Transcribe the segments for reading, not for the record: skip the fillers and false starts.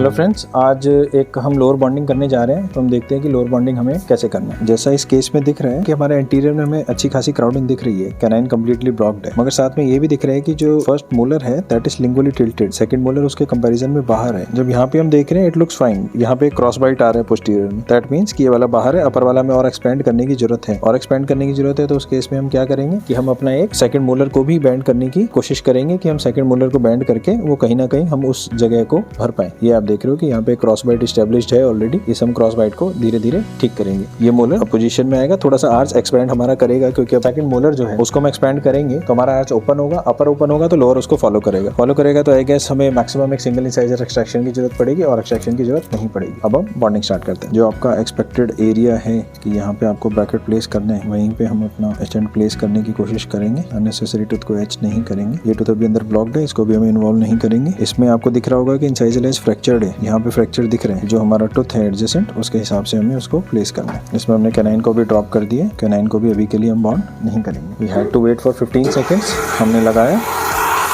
Hello friends, आज एक हम लोअर बॉन्डिंग करने जा रहे हैं। तो हम देखते हैं कि लोअर बॉन्डिंग हमें कैसे करना है। जैसा इस केस में दिख रहा है कि हमारे इंटीरियर में हमें अच्छी खासी क्राउडिंग दिख रही है, कैनाइन कंप्लीटली ब्लॉक्ड है, मगर साथ में ये भी दिख रहा है कि जो फर्स्ट मोलर है that is lingually tilted, second molar उसके कंपैरिजन में बाहर है। जब यहाँ पे हम देख रहे हैं इट लुक्स फाइन, यहाँ पे क्रॉस बाइट आ रहा है पोस्टीरियर में, दैट मीन्स कि ये वाला बाहर है, अपर वाला में और एक्सपेंड करने की जरूरत है। और एक्सपेंड करने की जरूरत है तो उस केस में हम क्या करेंगे कि हम अपना एक सेकंड मोलर को भी बैंड करने की कोशिश करेंगे कि हम सेकंड मोलर को बैंड करके वो कहीं ना कहीं हम उस जगह को भर पाए। ये आप देख रहे हो कि यहाँ पे क्रॉस बाइट एस्टेब्लिश्ड है ऑलरेडी। इस हम क्रॉस बाइट को धीरे धीरे ठीक करेंगे। ये मोलर पोजीशन में आएगा, थोड़ा सा आर्च एक्सपेंड हमारा करेगा क्योंकि सेकंड मोलर जो है उसको हम एक्सपेंड करेंगे तो हमारा आर्च ओपन होगा, अपर ओपन होगा तो लोअर उसको फॉलो करेगा। तो आई गेस हमें मैक्सिमम एक सिंगल इंसाइजर एक्सट्रैक्शन की जरूरत पड़ेगी और एक्सट्रैक्शन की जरूरत नहीं पड़ेगी। अब हम बॉन्डिंग स्टार्ट करते हैं। जो आपका एक्सपेक्टेड एरिया है कि यहाँ पे आपको ब्रैकेट प्लेस करना है, वहीं पे हम अपना स्टैंड प्लेस करने की कोशिश करेंगे। अननेसेसरी टूथ को एच नहीं करेंगे। ये टूथ अभी अंदर ब्लॉक्ड है, इसको भी हमें इन्वॉल्व नहीं करेंगे। इसमें आपको दिख रहा होगा कि इंसाइजर लेंस फ्रैक्चर्ड है, यहाँ पे फ्रैक्चर दिख रहे हैं। जो हमारा टूथ है एडजेसेंट, उसके हिसाब से हमें उसको प्लेस करना है। इसमें हमने कैनाइन को भी ड्रॉप कर दिया। कैनाइन को भी अभी के लिए हम बॉन्ड नहीं करेंगे। We had to wait for 15 seconds. हमने लगाया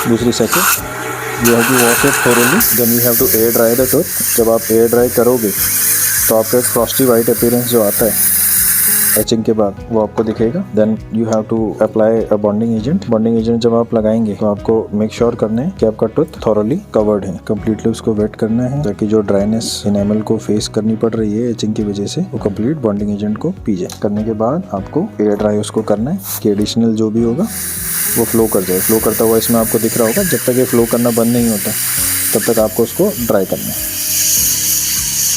दूसरी second. You have to wash it thoroughly, then you have to air dry the tooth. जब आप एयर ड्राई करोगे तो आपका एक फ्रॉस्टी वाइट अपीयरेंस जो आता है एचिंग के बाद वो आपको दिखेगा। Then you have to apply a bonding agent. Bonding agent जब आप लगाएंगे तो आपको मेक श्योर करना है कि आपका टूथ थॉरोली कवर्ड है। कंप्लीटली उसको वेट करना है ताकि जो ड्राइनेस इनेमल को फेस करनी पड़ रही है एचिंग की वजह से वो कंप्लीट बॉन्डिंग एजेंट को पी जाए। करने के बाद आपको एयर ड्राई उसको करना है कि एडिशनल जो भी होगा वो फ्लो कर जाए। फ्लो करता हुआ इसमें आपको दिख रहा होगा। जब तक ये फ्लो करना बंद नहीं होता तब तक आपको उसको ड्राई करना है।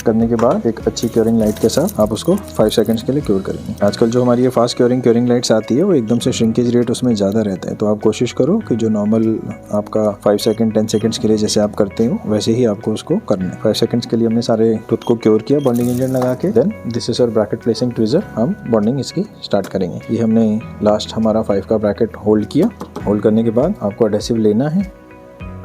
करने के बाद एक अच्छी क्योरिंग लाइट के साथ आप उसको 5 सेकंड्स के लिए क्योर करेंगे। आजकल जो हमारी ये फास्ट क्योरिंग लाइट्स आती है वो एकदम से श्रिंकेज रेट उसमें ज़्यादा रहता है। तो आप कोशिश करो कि जो नॉर्मल आपका 5 सेकंड 10 सेकंड्स के लिए जैसे आप करते हो वैसे ही आपको उसको करना है। 5 सेकंड्स के लिए हमने सारे टूथ को क्योर किया बॉन्डिंग एजेंट लगा के। Then this is our bracket placing tweezer. हम बॉन्डिंग इसकी स्टार्ट करेंगे। ये हमने लास्ट हमारा 5 का ब्रैकेट होल्ड किया। होल्ड करने के बाद आपको एडेसिव लेना है।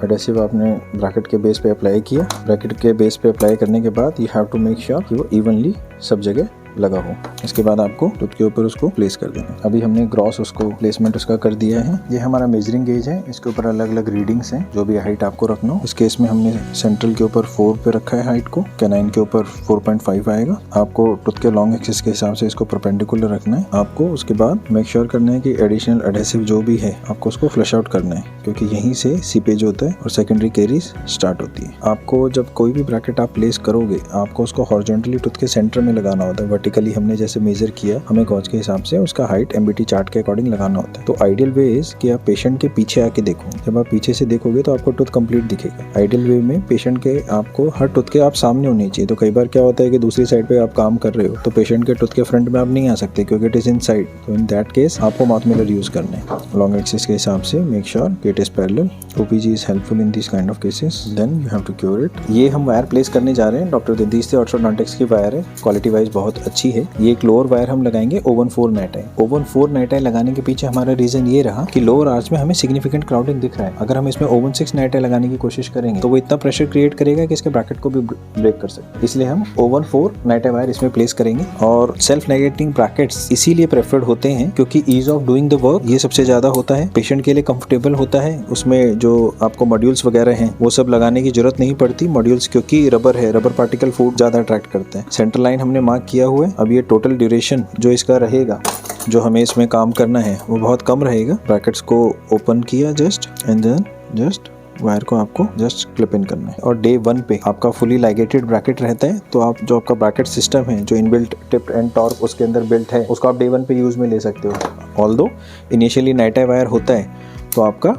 एडेसिव आपने ब्रैकेट के बेस पे अप्लाई किया। ब्रैकेट के बेस पे अप्लाई करने के बाद you have to make sure कि वो इवनली सब जगह लगा हो। इसके बाद आपको टूथ के ऊपर उसको प्लेस कर देना। अभी हमने ग्रॉस उसको प्लेसमेंट उसका कर दिया है। ये हमारा मेजरिंग गेज है, इसके ऊपर अलग अलग रीडिंग्स हैं जो भी हाइट आपको रखना हो। इस केस में हमने सेंट्रल के ऊपर 4 पे रखा है हाइट को, कैनाइन के ऊपर 4.5 आएगा। आपको टूथ के लॉन्ग एक्सिस के हिसाब से इसको परपेंडिकुलर रखना है। आपको उसके बाद मेक श्योर करना है कि एडिशनल एडेसिव जो भी है आपको उसको फ्लश आउट करना है क्योंकि यहीं से सीपेज होता है और सेकेंडरी कैरीज स्टार्ट होती है। आपको जब कोई भी ब्रैकेट आप प्लेस करोगे आपको उसको हॉरिजॉन्टली टूथ के सेंटर में लगाना होता है। वर्टिकली हमने जैसे मेजर किया, हमें गॉज के हिसाब से उसका हाइट एमबीटी चार्ट के अकॉर्डिंग लगाना होता है। तो आइडियल वे इज कि आप पेशेंट के पीछे आके देखो। जब आप पीछे से देखोगे तो आपको टूथ कंप्लीट दिखेगा। आइडियल वे में पेशेंट के आपको हर टूथ के आप सामने होनी चाहिए। तो कई बार क्या होता है कि दूसरी साइड पे आप काम कर रहे हो तो पेशेंट के टूथ के फ्रंट में आप नहीं आ सकते क्योंकि इट इज इन साइड। तो इन दैट केस आपको माउथ मिरर यूज करना है। लॉन्ग एक्सिस के हिसाब से मेक श्योर कि it is parallel. OPG is helpful in this kind of cases. Then you have to cure it. ये हम वायर प्लेस करने जा रहे हैं। डॉक्टर दिनेश से ऑर्थोडोंटिक्स की वायर है, क्वालिटी वाइज बहुत अच्छी है। ये एक लोअर वायर हम लगाएंगे oven 4 night I. Oven 4 night I लगाने के पीछे हमारा रीजन ये रहा कि लोअर आर्च में हमें सिग्निफिकेंट क्राउडिंग दिख रहा है। अगर हम इसमें ओवन 6 नाइट आई लगाने की कोशिश करेंगे तो वो इतना प्रेशर क्रिएट करेगा कि इसके ब्रैकेट को भी ब्रेक कर सकते। इसलिए हम ओवन 4 नाइट आई वायर इसमें प्लेस करेंगे। और सेल्फ नेगेटिंग ब्रैकेट्स इसीलिए प्रेफर्ड होते हैं क्योंकि ease of doing the work ये सबसे ज्यादा होता है। पेशेंट के लिए कंफर्टेबल होता है। उसमें जो आपको मॉड्यूल्स वगैरह हैं वो सब लगाने की जरूरत नहीं पड़ती। मॉड्यूल्स क्योंकि रबर है, रबर पार्टिकल फूड ज्यादा अट्रैक्ट करते हैं। सेंटर लाइन हमने मार्क किया हुआ है। अब ये टोटल ड्यूरेशन जो इसका रहेगा, जो हमें इसमें काम करना है वो बहुत कम रहेगा। ब्रैकेट्स को ओपन किया just and then just wire को आपको जस्ट क्लिप इन करना है। और डे 1 पे आपका फुली लाइगेटेड ब्रैकेट रहता है तो आप जो आपका ब्रैकेट सिस्टम है जो इनबिल्ट टिप एंड टॉर्क उसके अंदर बिल्ट है उसको आप डे 1 पे यूज में ले सकते हो। Although initially night I wire होता है तो आपका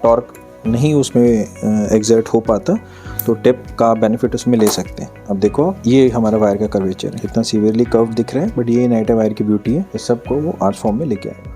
टॉर्क नहीं उसमें एग्जर्ट हो पाता तो टिप का बेनिफिट उसमें ले सकते हैं। अब देखो ये हमारा वायर का कर्वेचर है, इतना सीवियरली कर्व दिख रहा है बट ये नाइट आई वायर की ब्यूटी है। इस सब को वो आर्च फॉर्म में लेके आएगा।